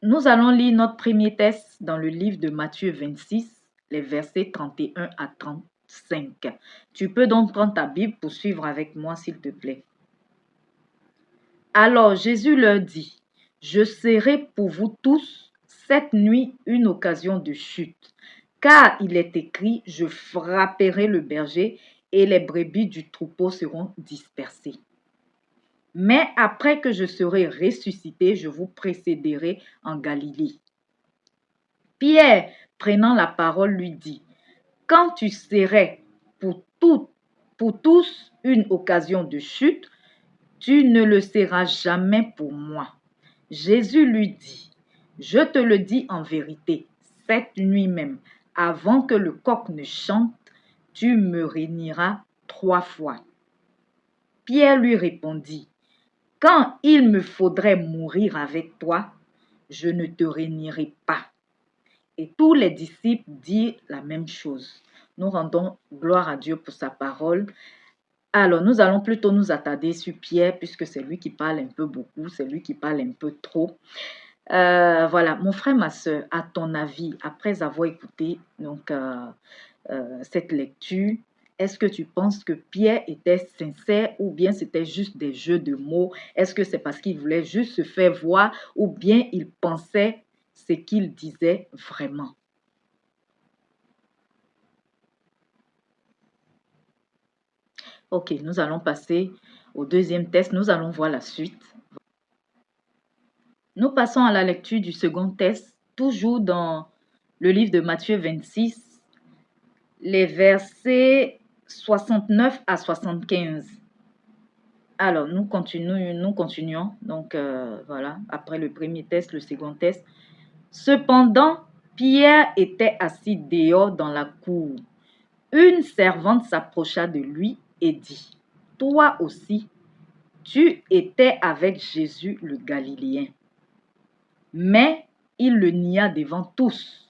Nous allons lire notre premier texte dans le livre de Matthieu 26, les versets 31 à 35. Tu peux donc prendre ta Bible pour suivre avec moi, s'il te plaît. Alors Jésus leur dit, je serai pour vous tous cette nuit une occasion de chute, car il est écrit, je frapperai le berger et les brebis du troupeau seront dispersées. Mais après que je serai ressuscité, je vous précéderai en Galilée. Pierre, prenant la parole, lui dit, quand tu serais pour tous une occasion de chute, tu ne le seras jamais pour moi. Jésus lui dit, je te le dis en vérité, cette nuit même, avant que le coq ne chante, tu me rénieras 3 fois. Pierre lui répondit, quand il me faudrait mourir avec toi, je ne te rénierai pas. Et tous les disciples dirent la même chose. Nous rendons gloire à Dieu pour sa parole. Alors, nous allons plutôt nous attarder sur Pierre, puisque c'est lui qui parle un peu beaucoup, c'est lui qui parle un peu trop. Voilà, mon frère, ma soeur, à ton avis, après avoir écouté cette lecture, est-ce que tu penses que Pierre était sincère ou bien c'était juste des jeux de mots? Est-ce que c'est parce qu'il voulait juste se faire voir ou bien il pensait ce qu'il disait vraiment? Ok, nous allons passer au deuxième test. Nous allons voir la suite. Nous passons à la lecture du second test, toujours dans le livre de Matthieu 26, les versets 69 à 75. Alors, nous continuons. Donc, voilà, après le premier test, le second test. Cependant, Pierre était assis dehors dans la cour. Une servante s'approcha de lui et dit, « Toi aussi, tu étais avec Jésus le Galiléen. » Mais il le nia devant tous,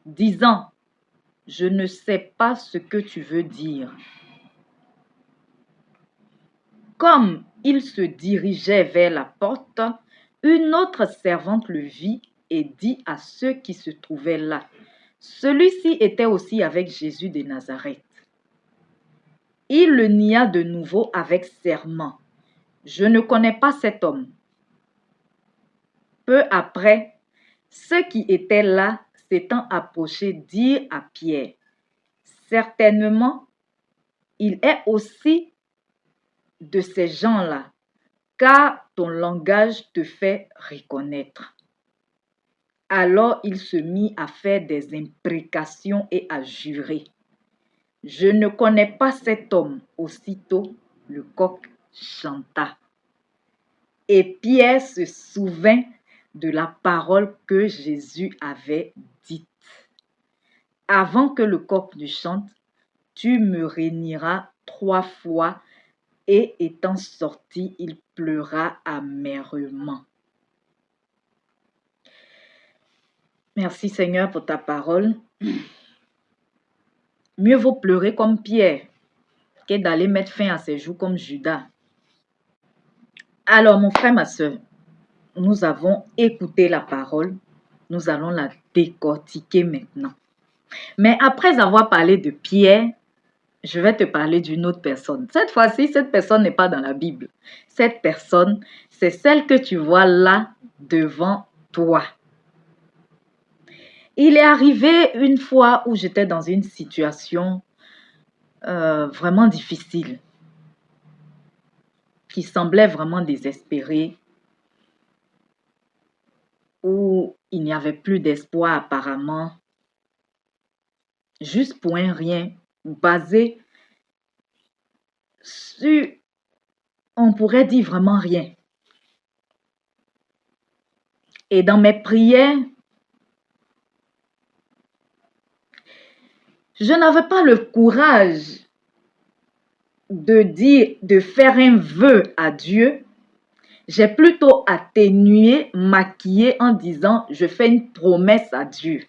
disant, « Je ne sais pas ce que tu veux dire. » Comme il se dirigeait vers la porte, une autre servante le vit et dit à ceux qui se trouvaient là, « Celui-ci était aussi avec Jésus de Nazareth. » Il le nia de nouveau avec serment, « Je ne connais pas cet homme. » Peu après, ceux qui étaient là, s'étant approchés, dirent à Pierre, « Certainement, il est aussi de ces gens-là, car ton langage te fait reconnaître. » Alors il se mit à faire des imprécations et à jurer, « Je ne connais pas cet homme. » Aussitôt, le coq chanta. Et Pierre se souvint de la parole que Jésus avait dite. « Avant que le coq ne chante, tu me rénieras 3 fois. » Et étant sorti, il pleura amèrement. Merci Seigneur pour ta parole. Mieux vaut pleurer comme Pierre que d'aller mettre fin à ses jours comme Judas. Alors mon frère, ma soeur, nous avons écouté la parole. Nous allons la décortiquer maintenant. Mais après avoir parlé de Pierre, je vais te parler d'une autre personne. Cette fois-ci, cette personne n'est pas dans la Bible. Cette personne, c'est celle que tu vois là devant toi. Il est arrivé une fois où j'étais dans une situation vraiment difficile, qui semblait vraiment désespérée, où il n'y avait plus d'espoir apparemment, juste pour un rien, basé sur, on pourrait dire vraiment rien. Et dans mes prières, je n'avais pas le courage de faire un vœu à Dieu. J'ai plutôt atténué, maquillé en disant, je fais une promesse à Dieu.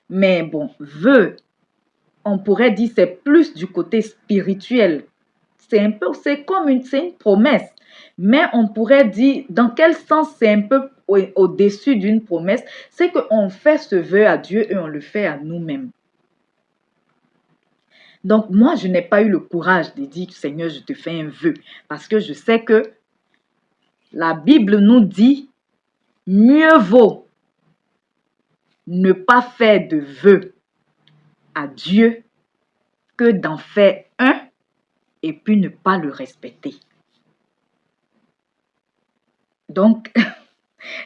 Mais bon, vœu, on pourrait dire, c'est plus du côté spirituel. C'est comme une promesse. Mais on pourrait dire, dans quel sens c'est un peu au-dessus d'une promesse, c'est qu'on fait ce vœu à Dieu et on le fait à nous-mêmes. Donc, moi, je n'ai pas eu le courage de dire, Seigneur, je te fais un vœu. Parce que je sais que la Bible nous dit, mieux vaut ne pas faire de vœu à Dieu que d'en faire un et puis ne pas le respecter. Donc,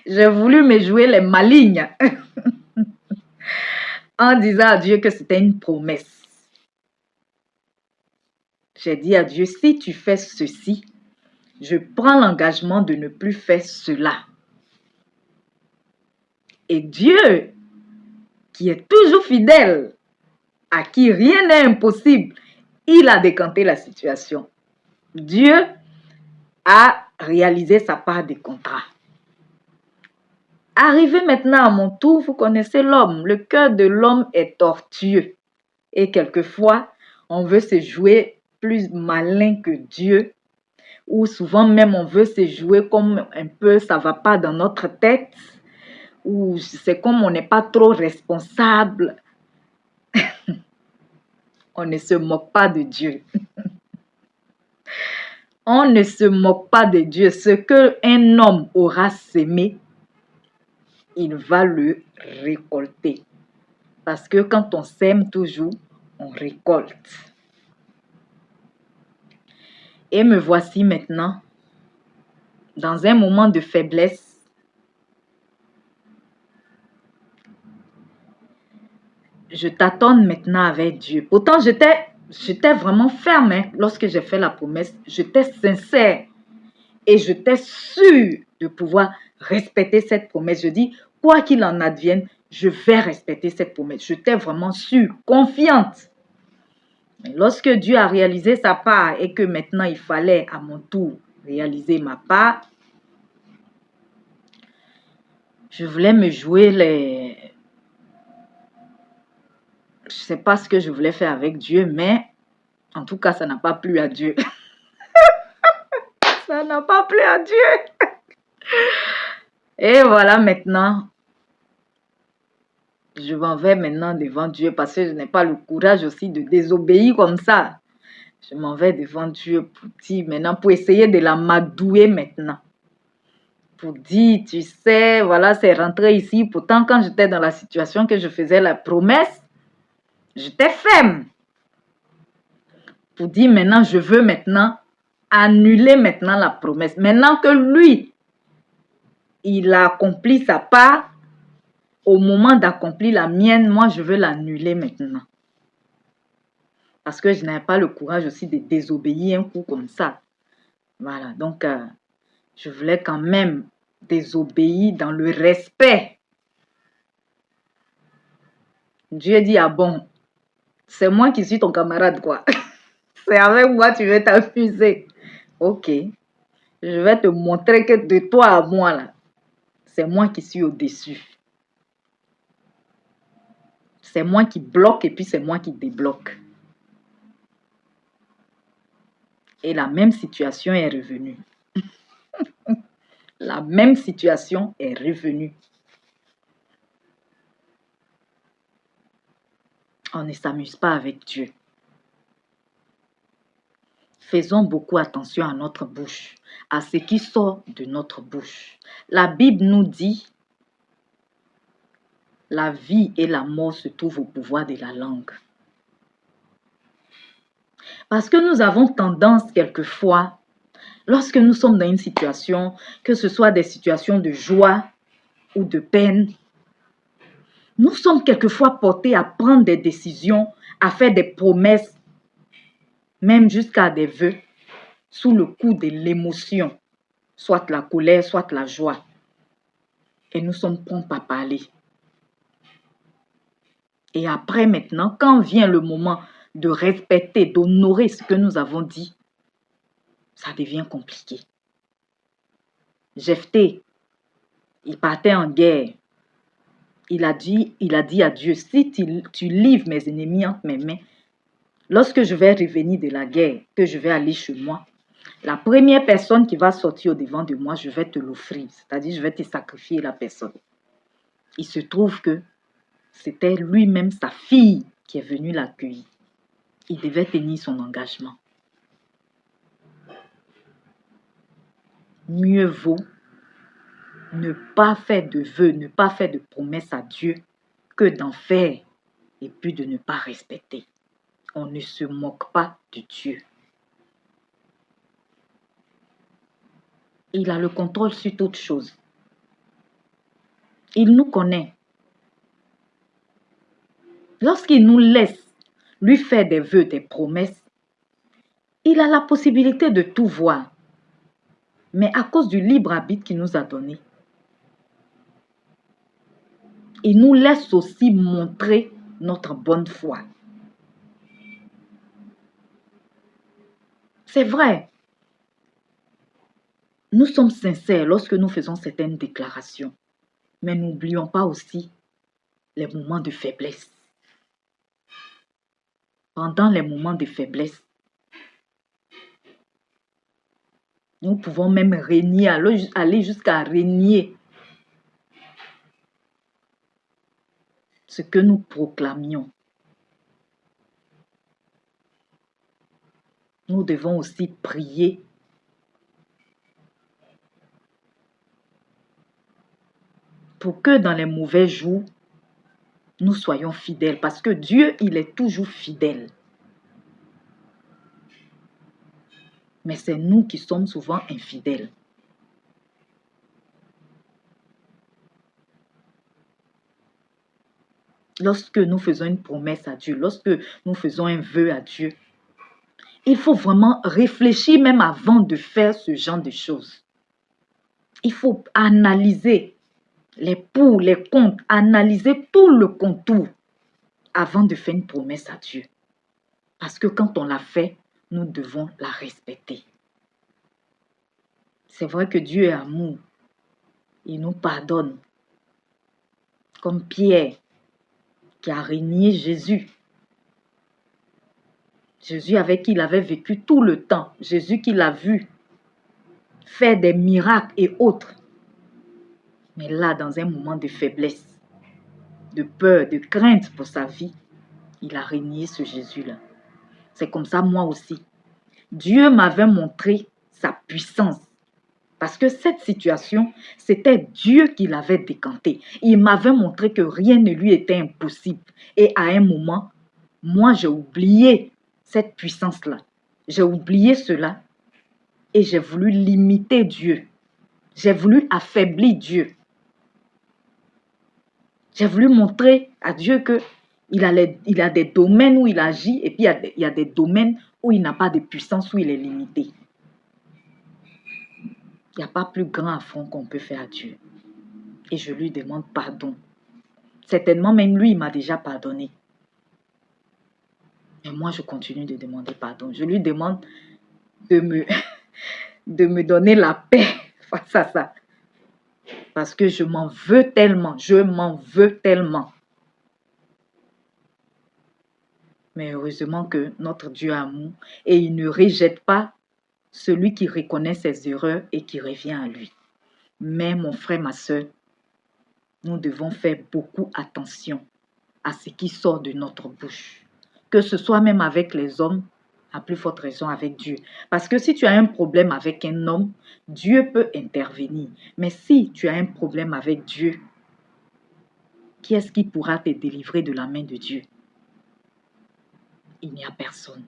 j'ai voulu me jouer les malignes en disant à Dieu que c'était une promesse. J'ai dit à Dieu, si tu fais ceci, je prends l'engagement de ne plus faire cela. Et Dieu, qui est toujours fidèle, à qui rien n'est impossible, il a décanté la situation. Dieu a réalisé sa part des contrats. Arrivé maintenant à mon tour, vous connaissez l'homme. Le cœur de l'homme est tortueux. Et quelquefois, on veut se jouer plus malin que Dieu. Ou souvent même, on veut se jouer comme un peu, ça ne va pas dans notre tête. Ou c'est comme on n'est pas trop responsable. On ne se moque pas de Dieu. On ne se moque pas de Dieu. Ce qu'un homme aura sémé, il va le récolter. Parce que quand on sème toujours, on récolte. Et me voici maintenant dans un moment de faiblesse. Je tâtonne maintenant avec Dieu. Pourtant, j'étais vraiment ferme lorsque j'ai fait la promesse. J'étais sincère et j'étais sûre de pouvoir respecter cette promesse. Je dis, quoi qu'il en advienne, je vais respecter cette promesse. J'étais vraiment sûre, confiante. Mais lorsque Dieu a réalisé sa part et que maintenant il fallait à mon tour réaliser ma part, je voulais me jouer les... Je ne sais pas ce que je voulais faire avec Dieu, mais en tout cas, ça n'a pas plu à Dieu. Ça n'a pas plu à Dieu. Et voilà maintenant, je m'en vais maintenant devant Dieu parce que je n'ai pas le courage aussi de désobéir comme ça. Je m'en vais devant Dieu pour dire maintenant, pour essayer de l'amadouer maintenant. Pour dire, tu sais, voilà, c'est rentré ici. Pourtant, quand j'étais dans la situation que je faisais la promesse, j'étais ferme. Pour dire maintenant, je veux maintenant annuler maintenant la promesse. Maintenant que lui, il a accompli sa part, au moment d'accomplir la mienne, moi, je veux l'annuler maintenant. Parce que je n'avais pas le courage aussi de désobéir un coup comme ça. Voilà, donc je voulais quand même désobéir dans le respect. Dieu dit, ah bon, c'est moi qui suis ton camarade, quoi. C'est avec moi tu veux t'amuser. Ok, je vais te montrer que de toi à moi, là, c'est moi qui suis au-dessus. C'est moi qui bloque et puis c'est moi qui débloque. Et la même situation est revenue. La même situation est revenue. On ne s'amuse pas avec Dieu. Faisons beaucoup attention à notre bouche, à ce qui sort de notre bouche. La Bible nous dit, la vie et la mort se trouvent au pouvoir de la langue. Parce que nous avons tendance quelquefois, lorsque nous sommes dans une situation, que ce soit des situations de joie ou de peine, nous sommes quelquefois portés à prendre des décisions, à faire des promesses, même jusqu'à des vœux, sous le coup de l'émotion, soit la colère, soit la joie. Et nous sommes prompts à parler. Et après maintenant, quand vient le moment de respecter, d'honorer ce que nous avons dit, ça devient compliqué. Jephthé, il partait en guerre. Il a dit à Dieu, si tu livres mes ennemis entre mes mains, lorsque je vais revenir de la guerre, que je vais aller chez moi, La première personne qui va sortir au-devant de moi, je vais te l'offrir. C'est-à-dire, je vais te sacrifier la personne. Il se trouve que c'était lui-même sa fille qui est venue l'accueillir. Il devait tenir son engagement. Mieux vaut ne pas faire de vœux, ne pas faire de promesses à Dieu que d'en faire et puis de ne pas respecter. On ne se moque pas de Dieu. Il a le contrôle sur toute chose. Il nous connaît. Lorsqu'il nous laisse lui faire des vœux, des promesses, il a la possibilité de tout voir. Mais à cause du libre arbitre qu'il nous a donné, il nous laisse aussi montrer notre bonne foi. C'est vrai. Nous sommes sincères lorsque nous faisons certaines déclarations. Mais n'oublions pas aussi les moments de faiblesse. Pendant les moments de faiblesse, nous pouvons même régner, aller jusqu'à régner ce que nous proclamions. Nous devons aussi prier pour que dans les mauvais jours, nous soyons fidèles. Parce que Dieu, il est toujours fidèle. Mais c'est nous qui sommes souvent infidèles. Lorsque nous faisons une promesse à Dieu, lorsque nous faisons un vœu à Dieu, il faut vraiment réfléchir même avant de faire ce genre de choses. Il faut analyser les pour, les contre, analyser tout le contour avant de faire une promesse à Dieu. Parce que quand on l'a fait, nous devons la respecter. C'est vrai que Dieu est amour. Il nous pardonne. Comme Pierre qui a régné Jésus. Jésus avec qui il avait vécu tout le temps. Jésus qui l'a vu faire des miracles et autres. Mais là, dans un moment de faiblesse, de peur, de crainte pour sa vie, il a régné ce Jésus-là. C'est comme ça moi aussi. Dieu m'avait montré sa puissance. Parce que cette situation, c'était Dieu qui l'avait décantée. Il m'avait montré que rien ne lui était impossible. Et à un moment, moi, j'ai oublié cette puissance-là. J'ai oublié cela et j'ai voulu limiter Dieu. J'ai voulu affaiblir Dieu. J'ai voulu montrer à Dieu qu'il a des domaines où il agit et puis il y a des domaines où il n'a pas de puissance, où il est limité. Il n'y a pas plus grand affront qu'on peut faire à Dieu. Et je lui demande pardon. Certainement, même lui, il m'a déjà pardonné. Mais moi, je continue de demander pardon. Je lui demande de me donner la paix face à ça. Parce que je m'en veux tellement. Je m'en veux tellement. Mais heureusement que notre Dieu a amour et il ne rejette pas celui qui reconnaît ses erreurs et qui revient à lui. Mais mon frère, ma soeur, nous devons faire beaucoup attention à ce qui sort de notre bouche. Que ce soit même avec les hommes, à plus forte raison avec Dieu. Parce que si tu as un problème avec un homme, Dieu peut intervenir. Mais si tu as un problème avec Dieu, qui est-ce qui pourra te délivrer de la main de Dieu? Il n'y a personne.